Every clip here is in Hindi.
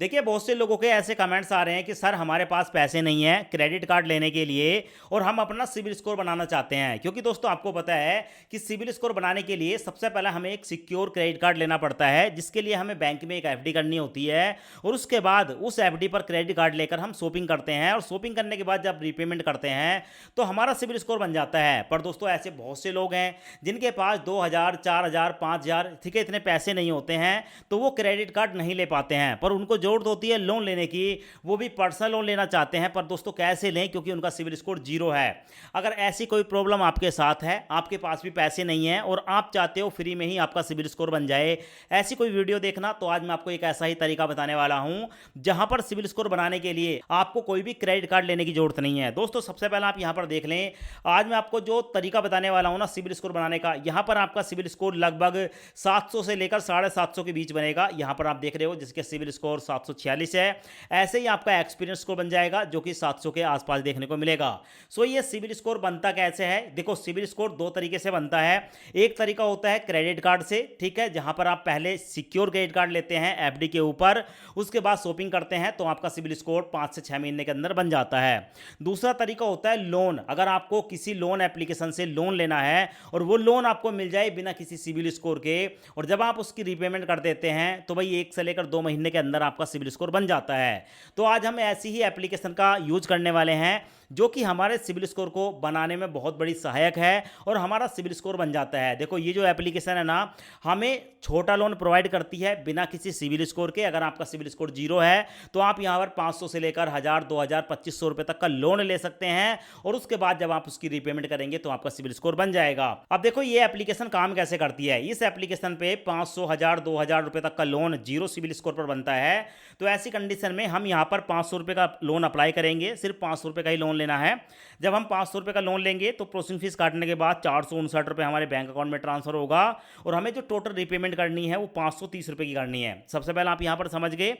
देखिए, बहुत से लोगों के ऐसे कमेंट्स आ रहे हैं कि सर हमारे पास पैसे नहीं हैं क्रेडिट कार्ड लेने के लिए और हम अपना सिबिल स्कोर बनाना चाहते हैं। क्योंकि दोस्तों आपको पता है कि सिबिल स्कोर बनाने के लिए सबसे पहले हमें एक सिक्योर क्रेडिट कार्ड लेना पड़ता है, जिसके लिए हमें बैंक में एक एफडी करनी होती है और उसके बाद उस एफडी पर क्रेडिट कार्ड लेकर हम शॉपिंग करते हैं और शॉपिंग करने के बाद जब रीपेमेंट करते हैं तो हमारा सिबिल स्कोर बन जाता है। पर दोस्तों ऐसे बहुत से लोग हैं जिनके पास 2000, 4000, 5000 ठीक है इतने पैसे नहीं होते हैं, तो वो क्रेडिट कार्ड नहीं ले पाते हैं। पर उनको जरूरत होती है लोन लेने की, वो भी पर्सनल लोन लेना चाहते हैं। पर दोस्तों कैसे लें, क्योंकि उनका सिविल स्कोर जीरो है। अगर ऐसी कोई प्रॉब्लम आपके साथ है, आपके पास भी पैसे नहीं है और आप चाहते हो फ्री में ही आपका सिविल स्कोर बन जाए, ऐसी कोई वीडियो देखना, तो आज मैं आपको एक ऐसा ही तरीका बताने वाला हूं जहां पर सिविल स्कोर बनाने के लिए आपको कोई भी क्रेडिट कार्ड लेने की जरूरत नहीं है। दोस्तों सबसे पहले आप यहां पर देख लें, आज मैं आपको जो तरीका बताने वाला हूं ना सिविल स्कोर बनाने का, यहां पर आपका सिविल स्कोर लगभग 700 से लेकर 750 के बीच बनेगा। यहां पर आप देख रहे हो जिसके सिविल स्कोर 746 है, ऐसे ही आपका एक्सपीरियंस स्कोर बन जाएगा जो कि 700 के आसपास देखने को मिलेगा। सो ये सिविल स्कोर बनता कैसे है, देखो सिविल स्कोर दो तरीके से बनता है। एक तरीका होता है क्रेडिट कार्ड से, ठीक है, जहां पर आप पहले सिक्योर क्रेडिट कार्ड लेते हैं एफडी के ऊपर, उसके बाद शॉपिंग करते हैं तो आपका सिविल स्कोर 5 से 6 महीने के अंदर बन जाता है। दूसरा तरीका होता है लोन। अगर आपको किसी लोन एप्लीकेशन से लोन लेना है और वो लोन आपको मिल जाए बिना किसी सिविल स्कोर के, और जब आप उसकी रीपेमेंट कर देते हैं तो भाई 1 से लेकर 2 महीने के अंदर आपका सिविल स्कोर बन जाता है। तो आज हम ऐसी ही एप्लीकेशन का यूज करने वाले हैं जो कि हमारे सिविल स्कोर को बनाने में बहुत बड़ी सहायक है और हमारा सिविल स्कोर बन जाता है। देखो ये जो एप्लीकेशन है ना, हमें छोटा लोन प्रोवाइड करती है बिना किसी सिविल स्कोर के। अगर आपका सिविल स्कोर जीरो है तो आप यहाँ पर 500 से लेकर 1000, 2000, 2500 रुपए तक का लोन ले सकते हैं और उसके बाद जब आप उसकी रीपेमेंट करेंगे तो आपका सिविल स्कोर बन जाएगा। अब देखो ये एप्लीकेशन काम कैसे करती है। इस एप्लीकेशन पे 500, 1000, 2000 रुपए तक का लोन जीरो सिविल स्कोर पर बनता है। तो ऐसी कंडीशन में हम यहाँ पर 500 रुपए का लोन अप्लाई करेंगे, सिर्फ 500 रुपए का ही लोन लेना है। जब हम 500 रुपए का लोन लेंगे तो प्रोसेसिंग फीस काटने के बाद 459 रुपए हमारे बैंक अकाउंट में ट्रांसफर होगा और हमें जो टोटल रीपेमेंट करनी है वो 530 रुपए की करनी है। सबसे पहले आप यहाँ पर समझ गए।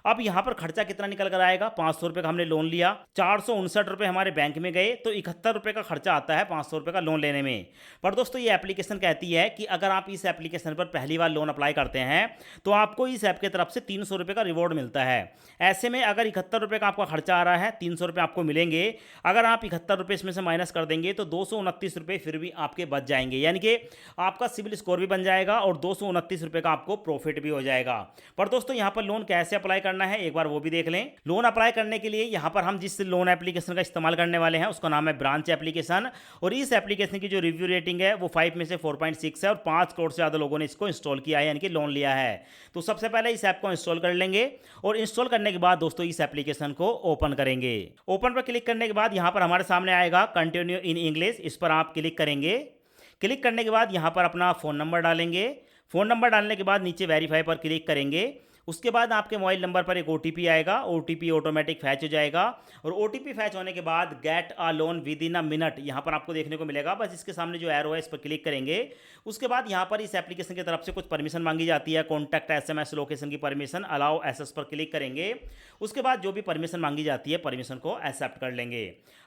अब यहाँ पर खर्चा कितना निकल कर आएगा, 500 रुपए का हमने लोन लिया, 459 रुपए हमारे बैंक में गए, तो 71 रुपए का खर्चा आता है 500 रुपए का लोन लेने में। पर दोस्तों ये एप्लीकेशन कहती है कि अगर आप इस एप्लीकेशन पर पहली बार लोन अप्लाई करते हैं तो आपको इस ऐप की तरफ से 300 रुपए का रिवॉर्ड मिलता है। ऐसे में अगर 71 रुपए का आपका खर्चा आ रहा है, 300 रुपए आपको मिलेंगे। अगर आप 71 रुपए इसमें से माइनस कर देंगे तो 229 रुपए फिर भी आपके बच जाएंगे, यानी कि आपका सिविल स्कोर भी बन जाएगा और 229 रुपए का आपको प्रॉफिट भी हो जाएगा। पर दोस्तों यहाँ पर लोन कैसे अप्लाई करना है एक बार वो भी देख लें। लोन अप्लाई करने के लिए यहाँ पर हम जिस लोन एप्लीकेशन का इस्तेमाल करने वाले हैं उसका नाम है ब्रांच एप्लीकेशन, और इस एप्लीकेशन की जो रिव्यू रेटिंग है वो 5 में से 4.6 है और 5 करोड़ से ज़्यादा लोगों ने इसको इंस्टॉल किया है, यानी कि लोन लिया है। तो सबसे पहले इस ऐप को इंस्टॉल कर लेंगे और इंस्टॉल करने के बाद दोस्तों इस एप्लीकेशन को ओपन करेंगे। ओपन पर क्लिक करने के बाद यहाँ पर हमारे सामने आएगा कंटिन्यू इन इंग्लिश, इस पर आप क्लिक करेंगे। क्लिक करने के बाद यहाँ पर अपना फ़ोन नंबर डालेंगे। फ़ोन नंबर डालने के बाद नीचे वेरीफाई पर क्लिक करेंगे। उसके बाद आपके मोबाइल नंबर पर एक ओटीपी आएगा, ओटीपी ऑटोमेटिक फैच हो जाएगा और ओटीपी फैच होने के बाद get a loan with in a minute यहाँ पर आपको देखने को मिलेगा। बस इसके सामने जो एरो है इस पर क्लिक करेंगे। उसके बाद यहाँ पर इस एप्लीकेशन की तरफ से कुछ परमिशन मांगी जाती है, कॉन्टैक्ट, एसएमएस, लोकेशन की परमिशन, अलाउ एसएस पर क्लिक करेंगे। उसके बाद जो भी परमिशन मांगी जाती है परमिशन को एक्सेप्ट कर लेंगे।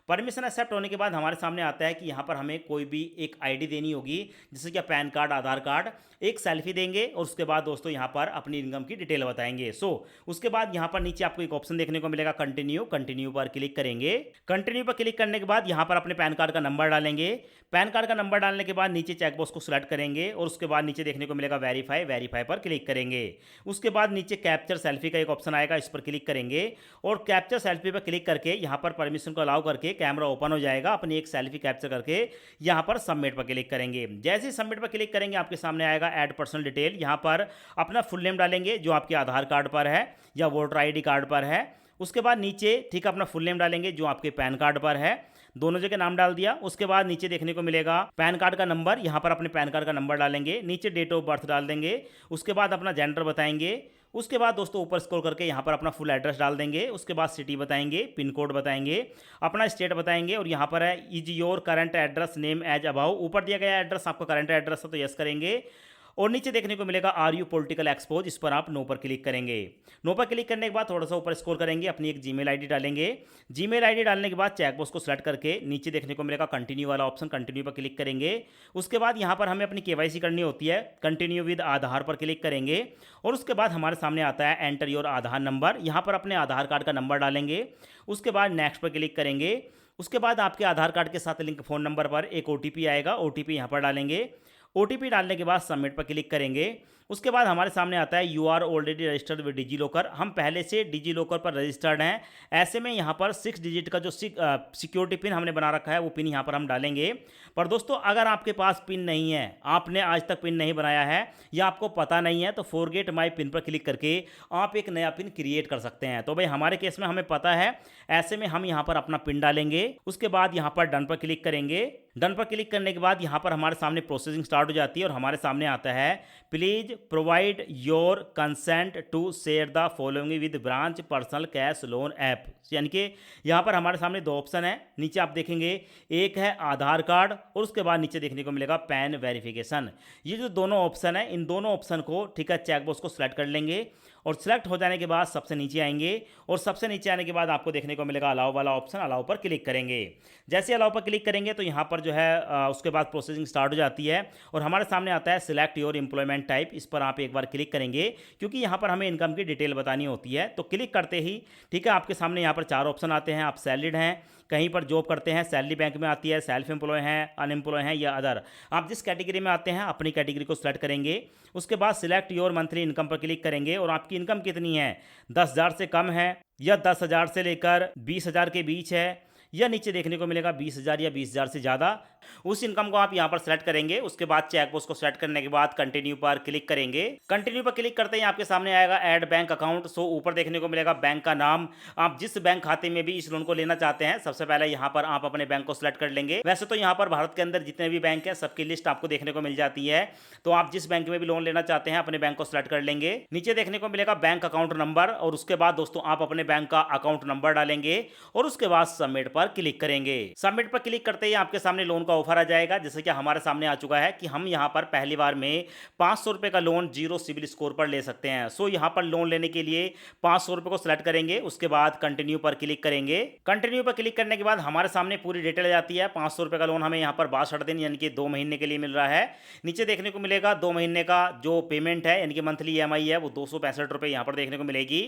परमिशन एक्सेप्ट होने के बाद हमारे सामने आता है कि यहाँ पर हमें कोई भी एक आईडी देनी होगी, जैसे कि पैन कार्ड, आधार कार्ड, एक सेल्फी देंगे और उसके बाद दोस्तों यहाँ पर अपनी इनकम की डिटेल बताएंगे। उसके बाद यहाँ पर नीचे आपको एक ऑप्शन देखने को मिलेगा कंटिन्यू, कंटिन्यू पर क्लिक करेंगे। कंटिन्यू पर क्लिक करने के बाद यहाँ पर अपने पैन कार्ड का नंबर डालेंगे। पैन कार्ड का नंबर डालने के बाद नीचे चेकबॉक्स को सिलेक्ट करेंगे और उसके बाद नीचे देखने को मिलेगा वेरीफाई, वेरीफाई पर क्लिक करेंगे। उसके बाद नीचे कैप्चर सेल्फी का एक ऑप्शन आएगा, इस पर क्लिक करेंगे और कैप्चर सेल्फी पर क्लिक करके यहाँ पर परमिशन को अलाउ करके कैमरा ओपन हो जाएगा। अपनी एक सेल्फी कैप्चर करके यहाँ पर सबमिट पर क्लिक करेंगे। जैसे ही सबमिट पर क्लिक करेंगे आपके सामने आएगा ऐड पर्सनल डिटेल। यहाँ पर अपना फुल नेम डालेंगे जो आपके आधार कार्ड पर है या वोटर आईडी कार्ड पर है। उसके बाद नीचे ठीक अपना फुल नेम डालेंगे जो आपके पैन कार्ड पर है, दोनों जगह नाम डाल दिया। उसके बाद नीचे देखने को मिलेगा पैन कार्ड का नंबर, यहाँ पर अपने पैन कार्ड का नंबर डालेंगे, नीचे डेट ऑफ बर्थ डाल देंगे। उसके बाद अपना जेंडर बताएंगे। उसके बाद दोस्तों ऊपर स्क्रॉल करके यहाँ पर अपना फुल एड्रेस डाल देंगे। उसके बाद सिटी बताएंगे, पिन कोड बताएंगे, अपना स्टेट बताएंगे और यहाँ पर है is your current address name as above. ऊपर दिया गया एड्रेस आपका करंट एड्रेस है तो यस करेंगे। और नीचे देखने को मिलेगा आर यू पॉलिटिकल एक्सपोज, इस पर आप नो पर क्लिक करेंगे। नो पर क्लिक करने के बाद थोड़ा सा ऊपर स्क्रॉल करेंगे, अपनी एक जीमेल आईडी डालेंगे। जीमेल आईडी डालने के बाद चेकबॉक्स को सेलेक्ट करके नीचे देखने को मिलेगा कंटिन्यू वाला ऑप्शन, कंटिन्यू पर क्लिक करेंगे। उसके बाद यहाँ पर हमें अपनी केवाईसी करनी होती है, कंटिन्यू विद आधार पर क्लिक करेंगे। और उसके बाद हमारे सामने आता है एंटर योर आधार नंबर, यहाँ पर अपने आधार कार्ड का नंबर डालेंगे। उसके बाद नेक्स्ट पर क्लिक करेंगे। उसके बाद आपके आधार कार्ड के साथ लिंक फ़ोन नंबर पर एक ओटीपी आएगा, ओटीपी यहाँ पर डालेंगे। ओटीपी डालने के बाद सबमिट पर क्लिक करेंगे। उसके बाद हमारे सामने आता है you are already registered with DigiLocker, हम पहले से डिजी लॉकर पर रजिस्टर्ड हैं। ऐसे में यहाँ पर 6 डिजिट का जो सिक्योरिटी पिन हमने बना रखा है वो पिन यहाँ पर हम डालेंगे। पर दोस्तों अगर आपके पास पिन नहीं है, आपने आज तक पिन नहीं बनाया है या आपको पता नहीं है, तो फॉरगेट माई पिन पर क्लिक करके आप एक नया पिन क्रिएट कर सकते हैं। तो भाई हमारे केस में हमें पता है, ऐसे में हम यहाँ पर अपना पिन डालेंगे। उसके बाद यहाँ पर डन पर क्लिक करेंगे। डन पर क्लिक करने के बाद यहाँ पर हमारे सामने प्रोसेसिंग स्टार्ट हो जाती है और हमारे सामने आता है please provide your consent to share the following with branch personal cash loan app. यानी कि यहाँ पर हमारे सामने दो ऑप्शन है, नीचे आप देखेंगे एक है आधार कार्ड और उसके बाद नीचे देखने को मिलेगा पैन वेरिफिकेशन। ये जो दोनों ऑप्शन है, इन दोनों ऑप्शन को ठीक है चेकबॉक्स को सिलेक्ट कर लेंगे और सिलेक्ट हो जाने के बाद सबसे नीचे आएंगे और सबसे नीचे आने के बाद आपको देखने को मिलेगा अलाउ वाला ऑप्शन, अलाउ पर क्लिक करेंगे। जैसे अलाउ पर क्लिक करेंगे तो यहाँ पर जो है उसके बाद प्रोसेसिंग स्टार्ट हो जाती है और हमारे सामने आता है सिलेक्ट योर एम्प्लॉयमेंट टाइप, इस पर आप एक बार क्लिक करेंगे क्योंकि यहाँ पर हमें इनकम की डिटेल बतानी होती है। तो क्लिक करते ही ठीक है आपके सामने यहाँ पर 4 ऑप्शन आते हैं, आप सैलरीड हैं, कहीं पर जॉब करते हैं, सैलरी बैंक में आती है, सेल्फ एम्प्लॉय हैं, अनएम्प्लॉय हैं या अदर। आप जिस कैटेगरी में आते हैं अपनी कैटेगरी को सिलेक्ट करेंगे। उसके बाद सिलेक्ट योर मंथली इनकम पर क्लिक करेंगे और आपकी इनकम कितनी है, 10,000 से कम है या 10,000 से लेकर 20,000 के बीच है या नीचे देखने को मिलेगा 20,000 या 20,000 से ज़्यादा, उस इनकम को आप यहाँ पर सेलेक्ट करेंगे। उसके बाद चेकबॉक्स को सेलेक्ट करने के बाद कंटिन्यू पर क्लिक करेंगे। कंटिन्यू पर क्लिक करते ही आपके सामने आएगा ऐड बैंक अकाउंट। सो ऊपर देखने को मिलेगा बैंक का नाम, आप जिस बैंक खाते में भी इस लोन को लेना चाहते हैं सबसे पहले यहाँ पर आप अपने बैंक को सिलेक्ट कर लेंगे। वैसे तो यहाँ पर भारत के अंदर जितने भी बैंक है सबकी लिस्ट आपको देखने को मिल जाती है, तो आप जिस बैंक में भी लोन लेना चाहते हैं अपने बैंक को सिलेक्ट कर लेंगे। नीचे देखने को मिलेगा बैंक अकाउंट नंबर और उसके बाद दोस्तों आप अपने बैंक का अकाउंट नंबर डालेंगे और उसके बाद सबमिट पर क्लिक करेंगे। सबमिट पर क्लिक करते ही आपके सामने लोन का ऑफर आ जाएगा, जैसे कि हमारे सामने आ चुका है कि हम यहाँ पर पहली बार में 500 रुपए का लोन 0 सिविल स्कोर पर ले सकते हैं। सो यहाँ पर लोन लेने के लिए 500 रुपए को सिलेक्ट करेंगे, उसके बाद कंटिन्यू पर क्लिक करेंगे। कंटिन्यू पर क्लिक करने के बाद हमारे सामने पूरी डिटेल आ जाती है। 500 रुपए का लोन हमें यहाँ पर 62 दिन यानी कि 2 महीने के लिए मिल रहा है। नीचे देखने को मिलेगा 2 महीने का जो पेमेंट है यानी कि मंथली EMI है वो 265 रुपए यहाँ पर देखने को मिलेगी।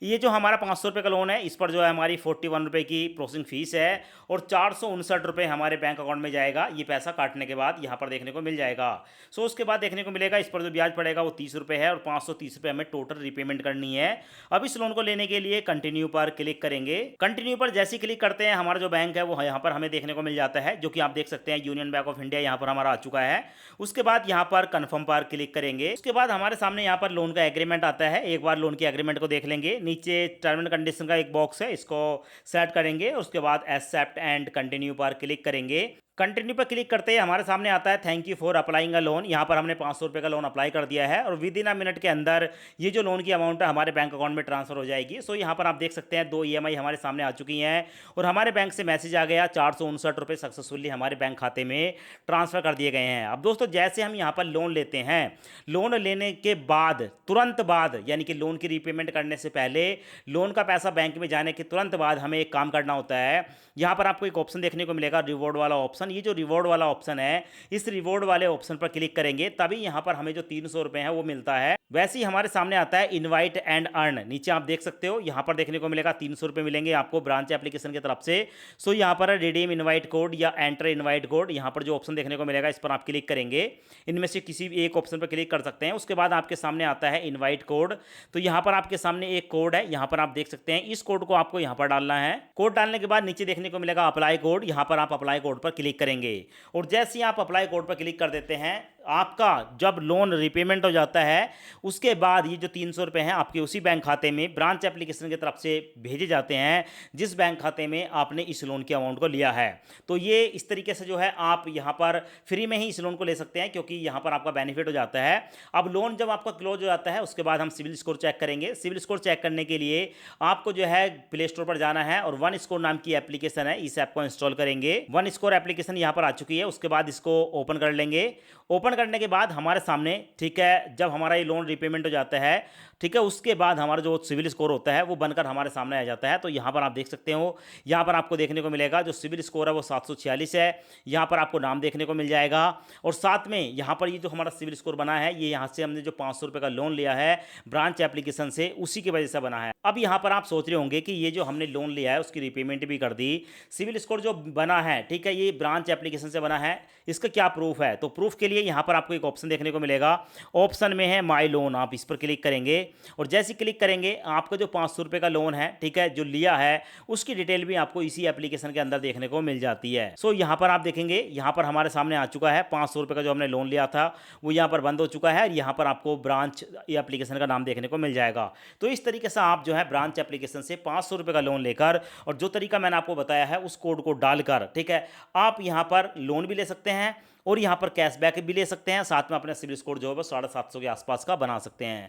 ये जो हमारा 500 रुपए का लोन है इस पर जो है हमारी 41 रुपए की प्रोसेसिंग फीस है और 459 रुपए हमारे बैंक अकाउंट में जाएगा। ये पैसा काटने के बाद यहाँ पर देखने को मिल जाएगा। सो उसके बाद देखने को मिलेगा इस पर जो ब्याज पड़ेगा वो 30 रुपए है और 530 रुपए हमें टोटल रीपेमेंट करनी है। अब इस लोन को लेने के लिए कंटिन्यू पर क्लिक करेंगे। कंटिन्यू पर जैसे ही क्लिक करते हैं हमारा जो बैंक है वो यहाँ पर हमें देखने को मिल जाता है, जो कि आप देख सकते हैं यूनियन बैंक ऑफ इंडिया यहाँ पर हमारा आ चुका है। उसके बाद यहाँ पर कन्फर्म पर क्लिक करेंगे। उसके बाद हमारे सामने यहाँ पर लोन का एग्रीमेंट आता है, एक बार लोन के एग्रीमेंट को देख लेंगे। नीचे टर्म एंड कंडीशन का एक बॉक्स है, इसको सेट करेंगे। उसके बाद एक्सेप्ट एंड कंटिन्यू पर क्लिक करेंगे। कंटिन्यू पर क्लिक करते ही हमारे सामने आता है thank you for applying a loan. यहाँ पर हमने 500 रुपये का लोन अप्लाई कर दिया है और विद इन अ मिनट के अंदर ये जो लोन की अमाउंट है हमारे बैंक अकाउंट में ट्रांसफर हो जाएगी। सो यहाँ पर आप देख सकते हैं 2 EMI हमारे सामने आ चुकी हैं और हमारे बैंक से मैसेज आ गया 459 रुपये सक्सेसफुली हमारे बैंक खाते में ट्रांसफर कर दिए गए हैं। अब दोस्तों जैसे हम यहाँ पर लोन लेते हैं, लोन लेने के बाद तुरंत बाद यानी कि लोन की रीपेमेंट करने से पहले लोन का पैसा बैंक में जाने के तुरंत बाद हमें एक काम करना होता है। यहाँ पर आपको एक ऑप्शन देखने को मिलेगा रिवॉर्ड वाला ऑप्शन। ये जो रिवॉर्ड वाला ऑप्शन है इस रिवॉर्ड वाले ऑप्शन पर क्लिक करेंगे तभी यहाँ पर हमें जो 300 रुपए है वो मिलता है। वैसे ही हमारे सामने आता है इनवाइट एंड अर्न, नीचे आप देख सकते हो यहाँ पर देखने को मिलेगा 300 रुपए मिलेंगे आपको ब्रांच एप्लीकेशन की तरफ से। सो यहाँ पर रिडीम इनवाइट कोड या एंटर इनवाइट कोड, यहाँ पर जो ऑप्शन देखने को मिलेगा इस पर आप क्लिक करेंगे। इनमें से किसी भी एक ऑप्शन पर क्लिक कर सकते हैं। उसके बाद आपके सामने आता है इनवाइट कोड, तो यहाँ पर आपके सामने एक कोड है, यहाँ पर आप देख सकते हैं। इस कोड को आपको यहाँ पर डालना है। कोड डालने के बाद नीचे देखने को मिलेगा अप्लाई कोड, यहाँ पर आप अप्लाई कोड पर क्लिक करेंगे और जैसे ही आप अप्लाई कोड पर क्लिक कर देते हैं आपका जब लोन रिपेमेंट हो जाता है उसके बाद ये जो 300 रुपये हैं आपके उसी बैंक खाते में ब्रांच एप्लीकेशन की तरफ से भेजे जाते हैं जिस बैंक खाते में आपने इस लोन के अमाउंट को लिया है। तो ये इस तरीके से जो है आप यहाँ पर फ्री में ही इस लोन को ले सकते हैं क्योंकि यहाँ पर आपका बेनिफिट हो जाता है। अब लोन जब आपका क्लोज हो जाता है उसके बाद हम सिविल स्कोर चेक करेंगे। सिविल स्कोर चेक करने के लिए आपको जो है प्ले स्टोर पर जाना है और वन स्कोर नाम की एप्लीकेशन है, इस ऐप को इंस्टॉल करेंगे। वन स्कोर एप्लीकेशन यहाँ पर आ चुकी है। उसके बाद इसको ओपन कर लेंगे। ओपन करने के बाद हमारे सामने, ठीक है, जब हमारा ये लोन रिपेमेंट हो जाता है, ठीक है, उसके बाद हमारा जो सिविल स्कोर होता है वो बनकर हमारे सामने आ जाता है। तो यहाँ पर आप देख सकते हो, यहाँ पर आपको देखने को मिलेगा जो सिविल स्कोर है वो 746 है। यहाँ पर आपको नाम देखने को मिल जाएगा, और साथ में यहाँ पर ये जो हमारा सिविल स्कोर बना है, ये यहाँ से हमने जो 500 रुपये का लोन लिया है ब्रांच एप्लीकेशन से, उसी की वजह से बना है। अब यहाँ पर आप सोच रहे होंगे कि ये जो हमने लोन लिया है उसकी रिपेमेंट भी कर दी, सिविल स्कोर जो बना है, ठीक है, ये ब्रांच एप्लीकेशन से बना है, इसका क्या प्रूफ है? तो प्रूफ के लिए यहाँ पर आपको एक ऑप्शन देखने को मिलेगा, ऑप्शन में है माई लोन, आप इस पर क्लिक करेंगे, और जैसे क्लिक करेंगे आपका जो 500 रुपये का लोन है, ठीक है, जो लिया है उसकी डिटेल भी आपको इसी एप्लीकेशन के अंदर देखने को मिल जाती है। सो यहाँ पर आप देखेंगे, यहाँ पर हमारे सामने आ चुका है 500 रुपये का जो हमने लोन लिया था वो यहाँ पर बंद हो चुका है, और यहाँ पर आपको ब्रांच एप्लीकेशन का नाम देखने को मिल जाएगा। तो इस तरीके से आप जो है ब्रांच एप्लीकेशन से 500 रुपये का लोन लेकर, और जो तरीका मैंने आपको बताया है उस कोड को डालकर, ठीक है, आप यहाँ पर लोन भी ले सकते हैं और यहाँ पर कैशबैक भी ले सकते हैं, साथ में अपना सिविल स्कोर जो है वो 750 के आसपास का बना सकते हैं।